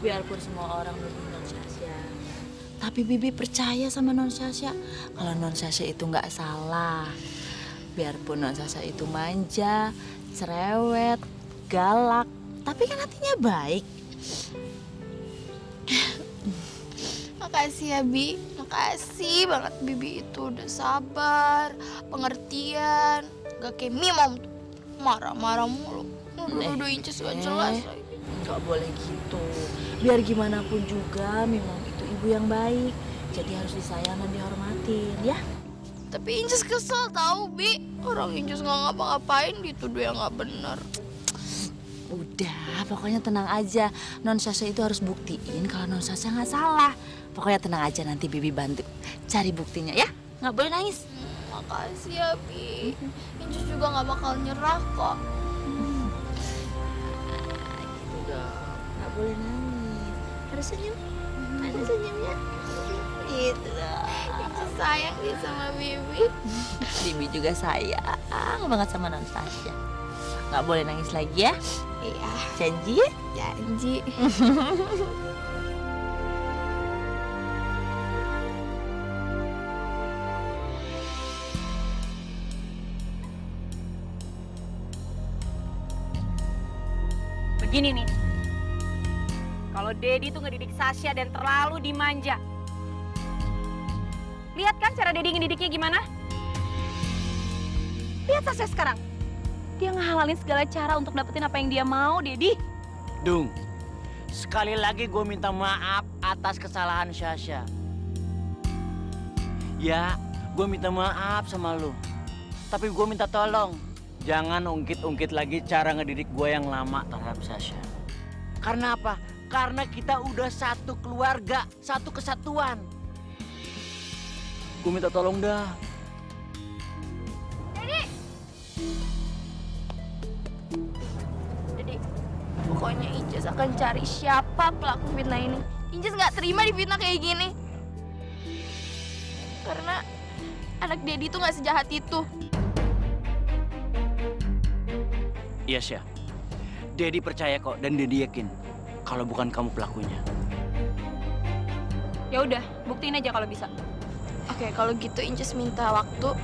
Biarpun semua orang nuduh Non Sasha, tapi Bibi percaya sama Non Sasha kalau Non Sasha itu nggak salah. Biarpun Non Sasha itu manja, cerewet, galak, tapi kan hatinya baik. Makasih ya, Bi. Makasih banget Bibi itu udah sabar, pengertian. Gak kayak Mimom tuh, marah-marah mulu. Nuduh-nuduh Inces gak jelas lagi. Nggak boleh gitu. Biar gimana pun juga, memang itu ibu yang baik. Jadi harus disayang dan dihormatin, ya. Tapi Inces kesel tahu, Bi. Orang Inces gak ngapa-ngapain dituduh yang gak bener. Udah, pokoknya tenang aja. Non Sasha itu harus buktiin kalau Non Sasha nggak salah. Pokoknya tenang aja, nanti Bibi bantu cari buktinya ya. Nggak boleh nangis. Makasih ya, Bi. Inces juga gak bakal nyerah kok. Nggak boleh nangis. Harus senyum. Ada senyumnya. Gitu dong. Inces sayang sih sama Bibi. Bibi juga sayang banget sama Non Sasha. Nggak boleh nangis lagi ya. Iya. Janji ya? Janji. Gini nih, kalau Dedi tuh ngedidik Sasha dan terlalu dimanja. Lihat kan cara Dedi ngedidiknya gimana? Lihat Sasha sekarang. Dia ngehalalin segala cara untuk dapetin apa yang dia mau, Dedi. Dung, sekali lagi gue minta maaf atas kesalahan Sasha. Ya, gue minta maaf sama lu. Tapi gue minta tolong, jangan ungkit-ungkit lagi cara ngedidik gue yang lama terhadap Sasha. Karena apa? Karena kita udah satu keluarga, satu kesatuan. Gue minta tolong dah. Jadi pokoknya Inces akan cari siapa pelaku fitnah ini. Inces nggak terima difitnah kayak gini. Karena anak Dedi tuh nggak sejahat itu. Iya, Syah. Dedi percaya kok dan Dedi yakin kalau bukan kamu pelakunya. Ya udah, buktiin aja kalau bisa. Oke, kalau gitu Inces minta waktu.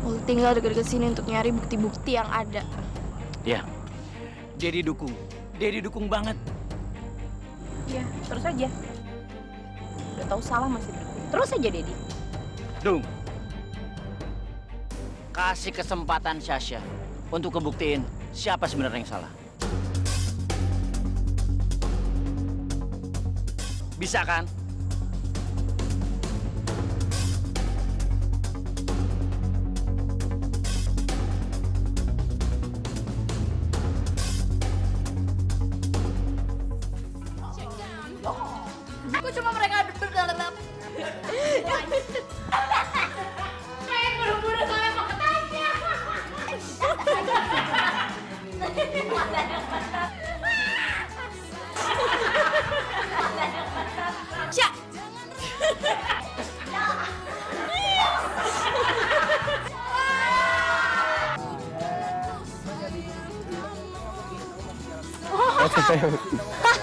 Mau tinggal deket-deket sini untuk nyari bukti-bukti yang ada. Ya, Dedi dukung. Dedi dukung banget. Iya, terus aja. Udah tahu salah masih berdukung. Terus aja, Dedi. Dung, kasih kesempatan Sasha untuk ngebuktiin siapa sebenarnya yang salah. Bisa kan? Aku cuma mereka berdalam. Kayak buru-buru soalnya mau ketanya. Sya. Oh,